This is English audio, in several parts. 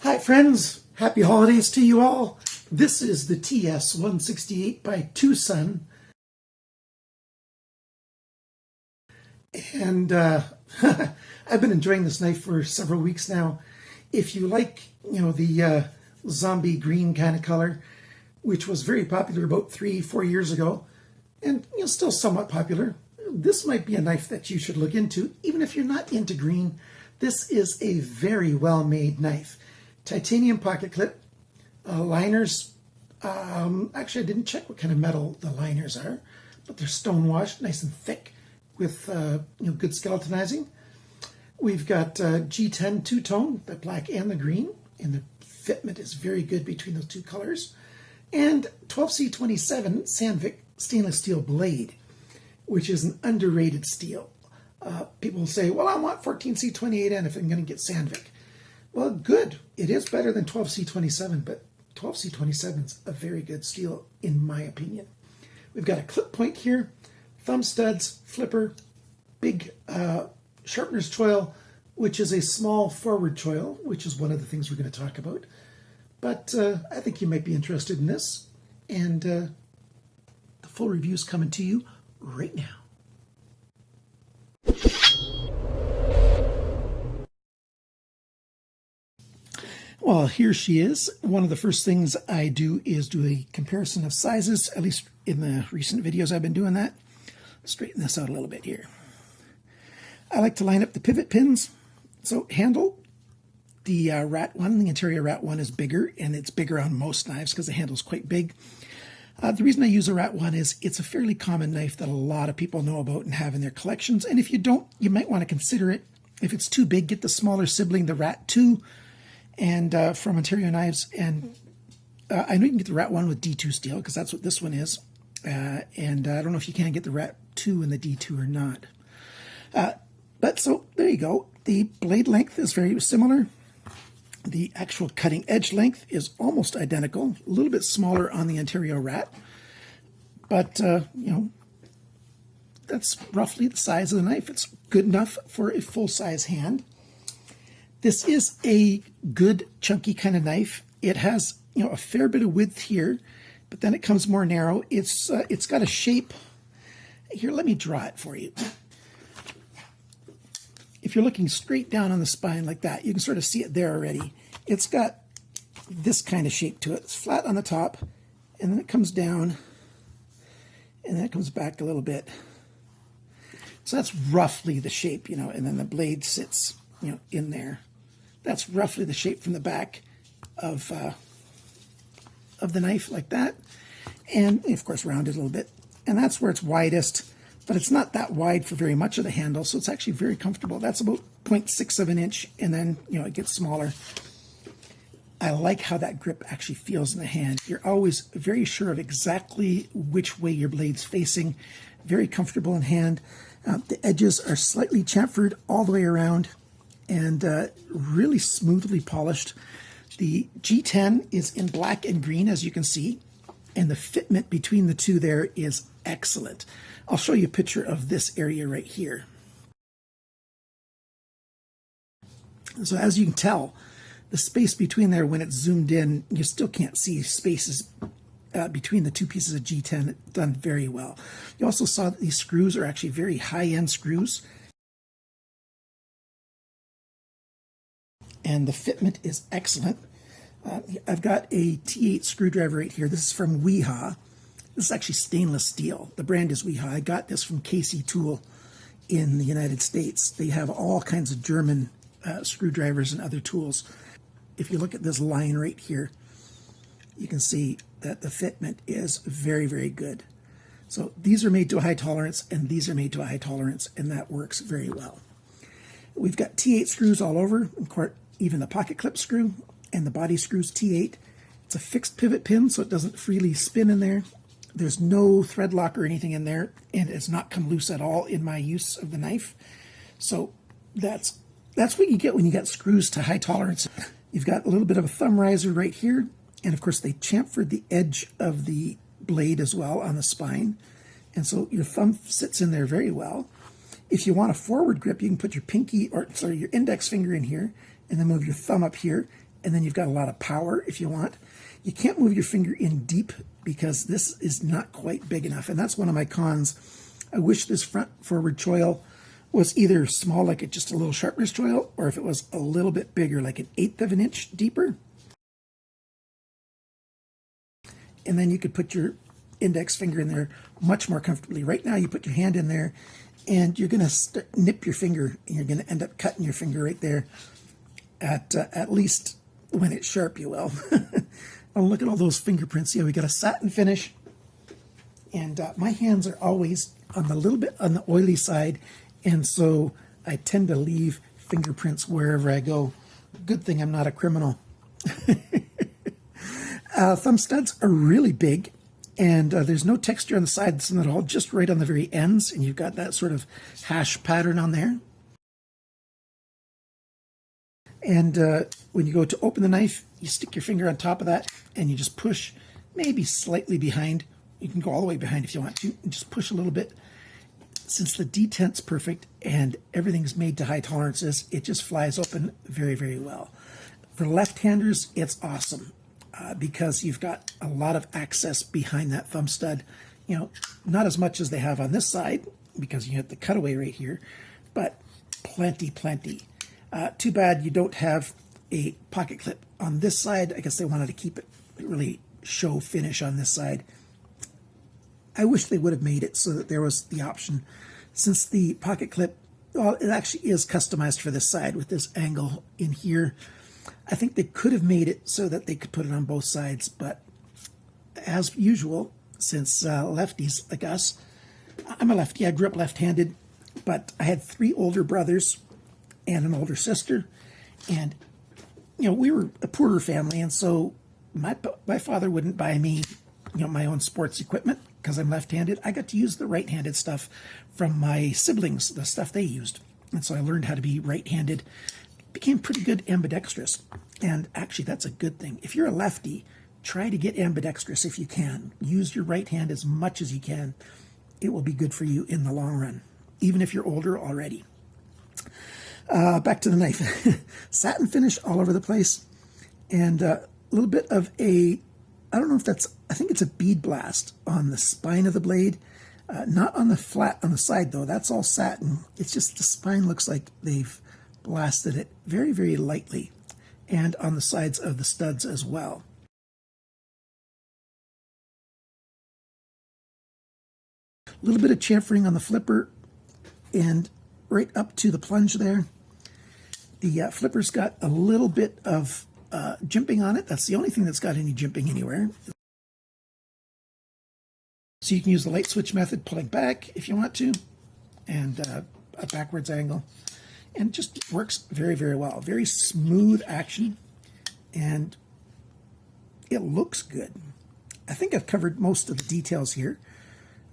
Hi friends, happy holidays to you all. This is the TS168 by TwoSun. And I've been enjoying this knife for several weeks now. If you like, the zombie green kind of color, which was very popular about 3-4 years ago, and still somewhat popular, this might be a knife that you should look into, even if you're not into green. This is a very well-made knife. Titanium pocket clip, liners. Actually, I didn't check what kind of metal the liners are, but they're stone washed, nice and thick, with good skeletonizing. We've got G10 two-tone, the black and the green, and the fitment is very good between those two colors. And 12C27 Sandvik stainless steel blade, which is an underrated steel. People say, well, I want 14C28N if I'm going to get Sandvik. Well, good. It is better than 12C27, but 12C27 is a very good steel, in my opinion. We've got a clip point here, thumb studs, flipper, big sharpener's choil, which is a small forward choil, which is one of the things we're going to talk about. But I think you might be interested in this, and the full review is coming to you right now. Well, here she is. One of the first things I do is do a comparison of sizes, at least in the recent videos I've been doing that. Straighten this out a little bit here. I like to line up the pivot pins. So handle, the rat one, the interior rat one is bigger, and it's bigger on most knives because the handle is quite big. The reason I use a rat one is it's a fairly common knife that a lot of people know about and have in their collections. And if you don't, you might want to consider it. If it's too big, get the smaller sibling, the rat 2. And from Ontario Knives, and I know you can get the Rat 1 with D2 steel, because that's what this one is. And I don't know if you can get the Rat 2 in the D2 or not. But so, there you go. The blade length is very similar. The actual cutting edge length is almost identical. A little bit smaller on the Ontario Rat. But, that's roughly the size of the knife. It's good enough for a full-size hand. This is a good chunky kind of knife. It has a fair bit of width here, but then it comes more narrow. It's got a shape. Here, let me draw it for you. If you're looking straight down on the spine like that, you can sort of see it there already. It's got this kind of shape to it. It's flat on the top, and then it comes down, and then it comes back a little bit. So that's roughly the shape, and then the blade sits, in there. That's roughly the shape from the back of the knife, like that. And, of course, rounded a little bit. And that's where it's widest, but it's not that wide for very much of the handle, so it's actually very comfortable. That's about 0.6 of an inch, and then, it gets smaller. I like how that grip actually feels in the hand. You're always very sure of exactly which way your blade's facing. Very comfortable in hand. The edges are slightly chamfered all the way around, and really smoothly polished. The G10 is in black and green, as you can see, and the fitment between the two there is excellent. I'll show you a picture of this area right here. So as you can tell, the space between there, when it's zoomed in, you still can't see spaces between the two pieces of G10. It's done very well. You also saw that these screws are actually very high-end screws. And the fitment is excellent. I've got a T8 screwdriver right here. This is from Weha. This is actually stainless steel. The brand is Weha. I got this from Casey Tool in the United States. They have all kinds of German screwdrivers and other tools. If you look at this line right here, you can see that the fitment is very, very good. So these are made to a high tolerance, and these are made to a high tolerance, and that works very well. We've got T8 screws all over, even the pocket clip screw, and the body screws T8. It's a fixed pivot pin, so it doesn't freely spin in there. There's no thread lock or anything in there, and it's not come loose at all in my use of the knife. So that's what you get when you get screws to high tolerance. You've got a little bit of a thumb riser right here, and of course they chamfered the edge of the blade as well on the spine, and so your thumb sits in there very well. If you want a forward grip, you can put your pinky, or sorry, your index finger in here, and then move your thumb up here, and then you've got a lot of power if you want. You can't move your finger in deep because this is not quite big enough, and that's one of my cons. I wish this front forward choil was either small, like just a little sharpener's choil, or if it was a little bit bigger, like 1/8 of an inch deeper. And then you could put your index finger in there much more comfortably. Right now you put your hand in there and you're going to nip your finger, and you're going to end up cutting your finger right there. At least when it's sharp, you will. Oh, look at all those fingerprints. Yeah, we got a satin finish, and my hands are always on a little bit on the oily side, and so I tend to leave fingerprints wherever I go. Good thing I'm not a criminal. Thumb studs are really big, and there's no texture on the sides at all, just right on the very ends, and you've got that sort of hash pattern on there. And when you go to open the knife, you stick your finger on top of that, and you just push maybe slightly behind. You can go all the way behind if you want to, and just push a little bit. Since the detent's perfect and everything's made to high tolerances, it just flies open very, very well. For left-handers, it's awesome. Because you've got a lot of access behind that thumb stud. You know, not as much as they have on this side, because you have the cutaway right here, but plenty. Too bad you don't have a pocket clip on this side. I guess they wanted to keep it really show finish on this side. I wish they would have made it so that there was the option, since the pocket clip, well, it actually is customized for this side with this angle in here. I think they could have made it so that they could put it on both sides, but as usual, since lefties like us, I'm a lefty, I grew up left-handed, but I had 3 older brothers and an older sister, and you know, we were a poorer family, and so my father wouldn't buy me, you know, my own sports equipment because I'm left-handed. I got to use the right-handed stuff from my siblings, the stuff they used, and so I learned how to be right-handed. Became pretty good ambidextrous, and actually that's a good thing. If you're a lefty, try to get ambidextrous if you can. Use your right hand as much as you can. It will be good for you in the long run, even if you're older already. Back to the knife. Satin finish all over the place, and a little bit of a, I don't know if that's, I think it's a bead blast on the spine of the blade. Not on the flat on the side though, that's all satin. It's just the spine looks like they've blasted it very, very lightly, and on the sides of the studs as well. A little bit of chamfering on the flipper and right up to the plunge there. The flipper's got a little bit of jimping on it. That's the only thing that's got any jimping anywhere. So you can use the light switch method, pulling back if you want to, and a backwards angle. And it just works very, very well. Very smooth action, and it looks good. I think I've covered most of the details here.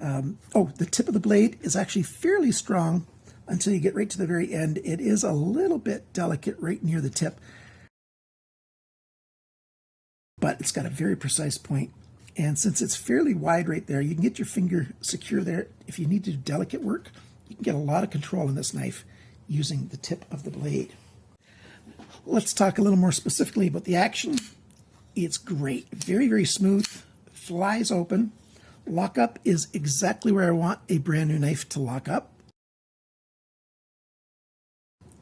Oh, the tip of the blade is actually fairly strong until you get right to the very end. It is a little bit delicate right near the tip, but it's got a very precise point. And since it's fairly wide right there, you can get your finger secure there. If you need to do delicate work, you can get a lot of control in this knife using the tip of the blade. Let's talk a little more specifically about the action. It's great. Very, very smooth. Flies open. Lockup is exactly where I want a brand new knife to lock up.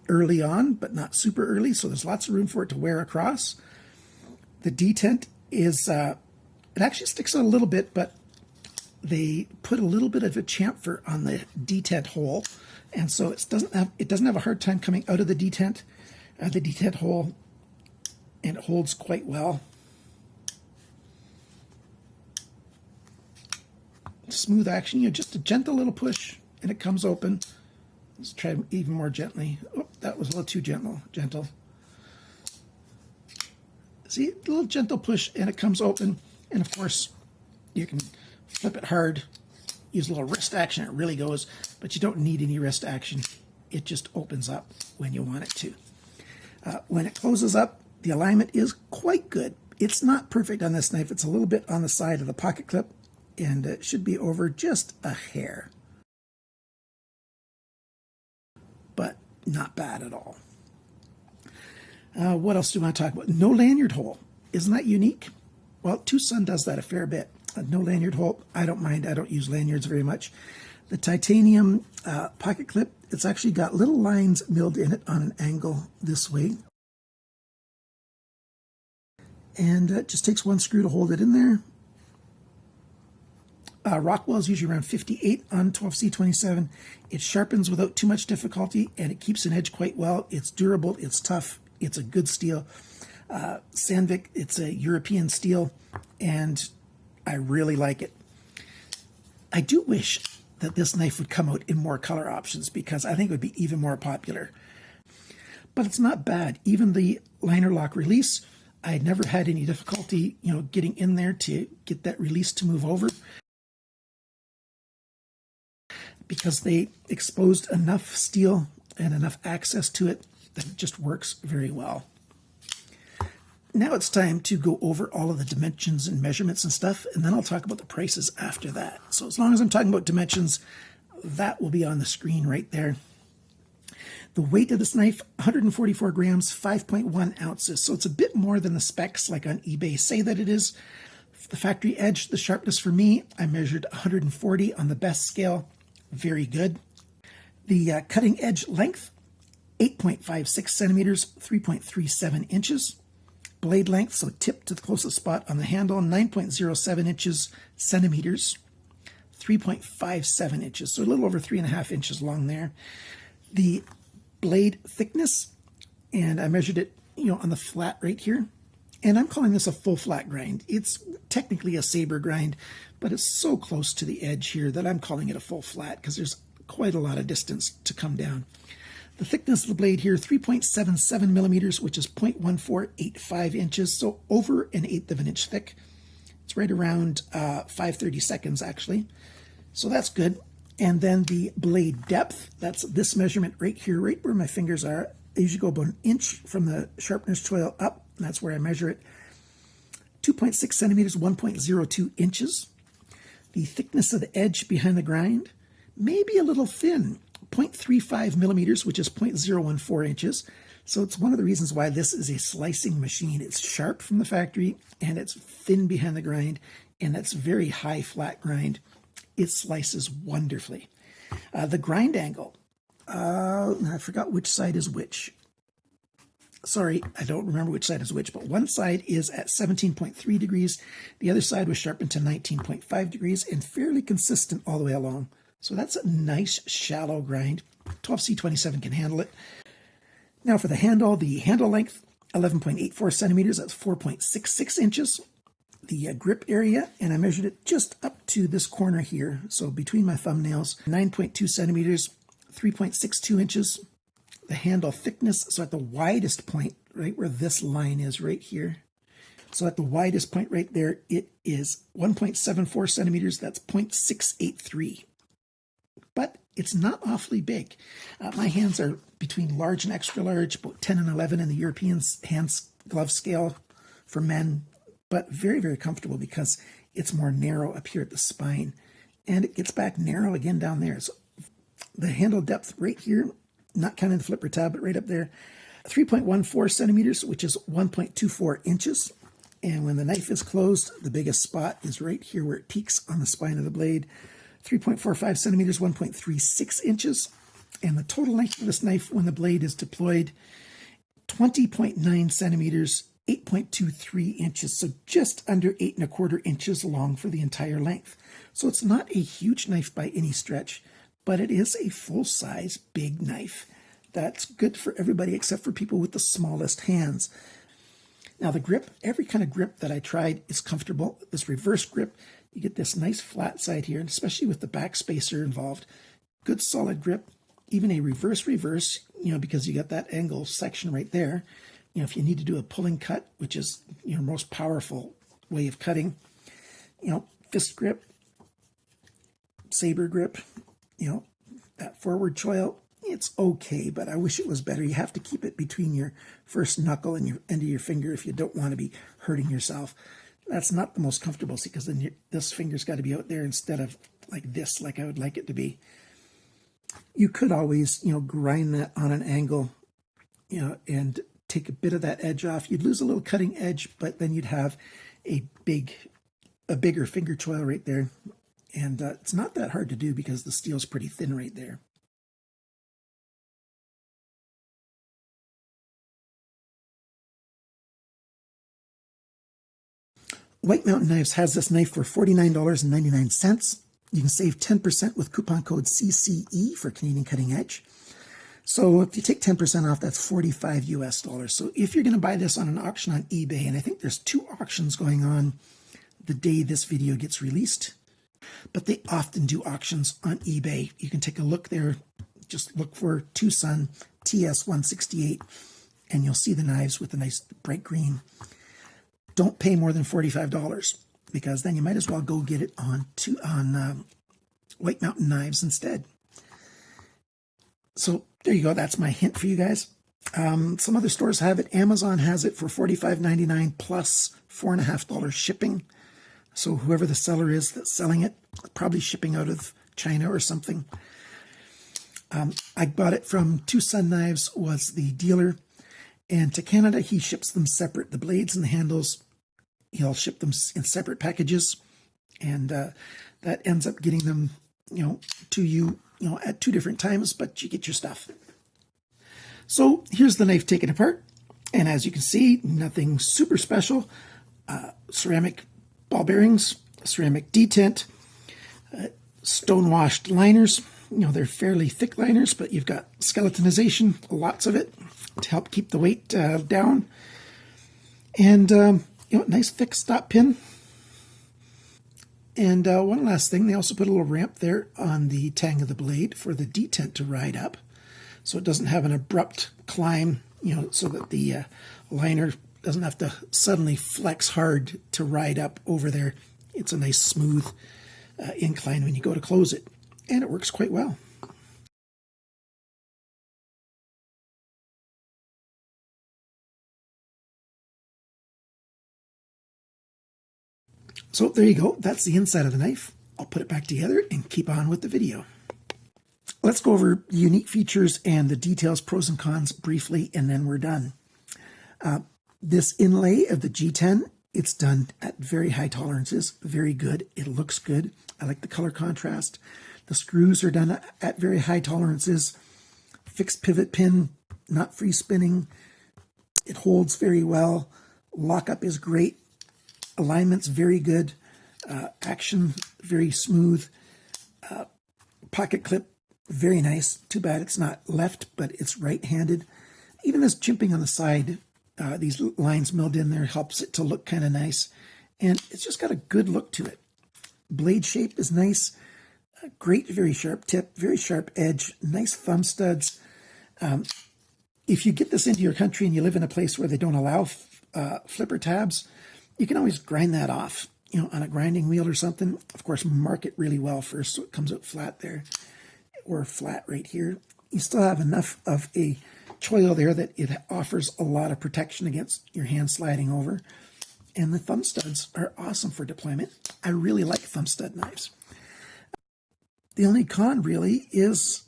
Early on, but not super early, so there's lots of room for it to wear across. The detent is, it actually sticks out a little bit, but they put a little bit of a chamfer on the detent hole, and so it doesn't have a hard time coming out of the detent hole, and it holds quite well. Smooth action, you know, just a gentle little push and it comes open. Let's try even more gently. Oh, that was a little too gentle. See, a little gentle push and it comes open, and of course you can flip it hard, use a little wrist action, it really goes, but you don't need any wrist action. It just opens up when you want it to. When it closes up, the alignment is quite good. It's not perfect on this knife. It's a little bit on the side of the pocket clip, and it should be over just a hair, but not bad at all. What else do you want to talk about? No lanyard hole. Isn't that unique? Well, TwoSun does that a fair bit. No lanyard hole. I don't mind. I don't use lanyards very much. The titanium pocket clip, it's actually got little lines milled in it on an angle this way. And it just takes one screw to hold it in there. Rockwell is usually around 58 on 12C27. It sharpens without too much difficulty, and it keeps an edge quite well. It's durable, it's tough, it's a good steel. Sandvik, it's a European steel, and I really like it. I do wish that this knife would come out in more color options, because I think it would be even more popular. But it's not bad. Even the liner lock release, I had never had any difficulty, getting in there to get that release to move over, because they exposed enough steel and enough access to it that it just works very well. Now it's time to go over all of the dimensions and measurements and stuff, and then I'll talk about the prices after that. So as long as I'm talking about dimensions, that will be on the screen right there. The weight of this knife, 144 grams, 5.1 ounces. So it's a bit more than the specs like on eBay say that it is. The factory edge, the sharpness for me, I measured 140 on the best scale. Very good. The cutting edge length, 8.56 centimeters, 3.37 inches. Blade length, so tip to the closest spot on the handle, 9.07 centimeters, 3.57 inches. So a little over 3.5 inches long there. The blade thickness, and I measured it, on the flat right here. And I'm calling this a full flat grind. It's technically a saber grind, but it's so close to the edge here that I'm calling it a full flat because there's quite a lot of distance to come down. The thickness of the blade here, 3.77 millimeters, which is 0.1485 inches, so over 1/8 of an inch thick. It's right around 5/32 actually, so that's good. And then the blade depth, that's this measurement right here, right where my fingers are. I usually go about 1 inch from the sharpener's choil up, and that's where I measure it. 2.6 centimeters, 1.02 inches. The thickness of the edge behind the grind, maybe a little thin, 0.35 millimeters, which is 0.014 inches. So it's one of the reasons why this is a slicing machine. It's sharp from the factory, and it's thin behind the grind, and that's very high flat grind. It slices wonderfully. The grind angle, I forgot which side is which. Sorry, I don't remember which side is which, but one side is at 17.3 degrees. The other side was sharpened to 19.5 degrees and fairly consistent all the way along. So that's a nice shallow grind. 12C27 can handle it. Now for the handle length, 11.84 centimeters, that's 4.66 inches. The grip area, and I measured it just up to this corner here, so between my thumbnails, 9.2 centimeters, 3.62 inches. The handle thickness, so at the widest point, right where this line is right here, so at the widest point right there, it is 1.74 centimeters, that's 0.683. But it's not awfully big. My hands are between large and extra large, about 10 and 11 in the European hands glove scale for men, but very, very comfortable because it's more narrow up here at the spine, and it gets back narrow again down there. So the handle depth right here, not counting the flipper tab, but right up there, 3.14 centimeters, which is 1.24 inches. And when the knife is closed, the biggest spot is right here where it peaks on the spine of the blade. 3.45 centimeters, 1.36 inches. And the total length of this knife when the blade is deployed, 20.9 centimeters, 8.23 inches. So just under 8.25 inches long for the entire length. So it's not a huge knife by any stretch, but it is a full-size big knife. That's good for everybody except for people with the smallest hands. Now the grip, every kind of grip that I tried is comfortable. This reverse grip, you get this nice flat side here, and especially with the back spacer involved, good solid grip. Even a reverse, because you got that angle section right there. If you need to do a pulling cut, which is your most powerful way of cutting, fist grip, saber grip, that forward choil, it's okay, but I wish it was better. You have to keep it between your first knuckle and your end of your finger if you don't want to be hurting yourself. That's not the most comfortable, because then this finger's got to be out there instead of like this, like I would like it to be. You could always, grind that on an angle, and take a bit of that edge off. You'd lose a little cutting edge, but then you'd have a bigger finger choil right there. And it's not that hard to do because the steel's pretty thin right there. White Mountain Knives has this knife for $49.99. You can save 10% with coupon code CCE for Canadian Cutting Edge. So if you take 10% off, that's $45 US. So if you're going to buy this on an auction on eBay, and I think there's 2 auctions going on the day this video gets released, but they often do auctions on eBay. You can take a look there. Just look for TwoSun TS168, and you'll see the knives with the nice bright green. Don't pay more than $45 because then you might as well go get it on White Mountain Knives instead. So there you go. That's my hint for you guys. Some other stores have it. Amazon has it for $45.99 plus $4.50 shipping. So whoever the seller is that's selling it, probably shipping out of China or something. I bought it from TwoSun Knives, was the dealer. And to Canada, he ships them separate. The blades and the handles, he'll ship them in separate packages. And that ends up getting them, to you, at 2 different times, but you get your stuff. So here's the knife taken apart. And as you can see, nothing super special. Ceramic ball bearings, ceramic detent, stone-washed liners. They're fairly thick liners, but you've got skeletonization, lots of it, to help keep the weight down. And, nice thick stop pin. And one last thing, they also put a little ramp there on the tang of the blade for the detent to ride up. So it doesn't have an abrupt climb, so that the liner doesn't have to suddenly flex hard to ride up over there. It's a nice smooth incline when you go to close it. And it works quite well. So there you go. That's the inside of the knife. I'll put it back together and keep on with the video. Let's go over the unique features and the details, pros and cons briefly, and then we're done. This inlay of the G10, it's done at very high tolerances, very good. It looks good. I like the color contrast. The screws are done at very high tolerances. Fixed pivot pin, not free spinning. It holds very well. Lockup is great. Alignment's very good. Action, very smooth. Pocket clip, very nice. Too bad it's not left, but it's right-handed. Even this jimping on the side, these lines milled in there helps it to look kind of nice. And it's just got a good look to it. Blade shape is nice. Great, very sharp tip, very sharp edge, nice thumb studs. If you get this into your country and you live in a place where they don't allow flipper tabs, you can always grind that off, on a grinding wheel or something. Of course, mark it really well first so it comes out flat there, or flat right here. You still have enough of a choil there that it offers a lot of protection against your hand sliding over. And the thumb studs are awesome for deployment. I really like thumb stud knives. The only con really is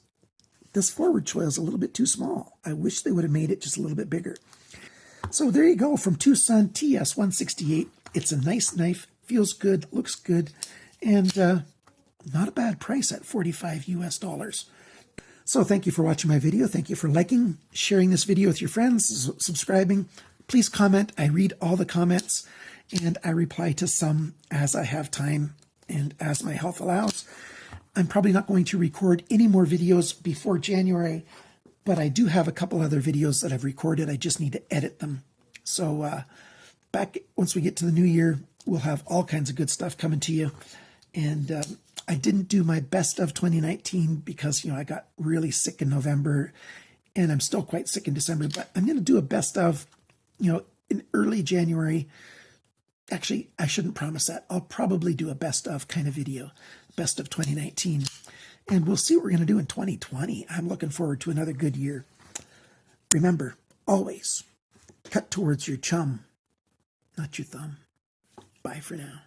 this forward choil is a little bit too small. I wish they would have made it just a little bit bigger. So there you go, from TwoSun TS168. It's a nice knife, feels good, looks good, and not a bad price at $45 US. So thank you for watching my video. Thank you for liking, sharing this video with your friends, subscribing. Please comment. I read all the comments, and I reply to some as I have time and as my health allows. I'm probably not going to record any more videos before January, but I do have a couple other videos that I've recorded. I just need to edit them. So back once we get to the new year, we'll have all kinds of good stuff coming to you. And I didn't do my best of 2019 because, I got really sick in November, and I'm still quite sick in December. But I'm going to do a best of, in early January. Actually, I shouldn't promise that. I'll probably do a best of kind of video, best of 2019. And we'll see what we're going to do in 2020. I'm looking forward to another good year. Remember, always cut towards your chum, not your thumb. Bye for now.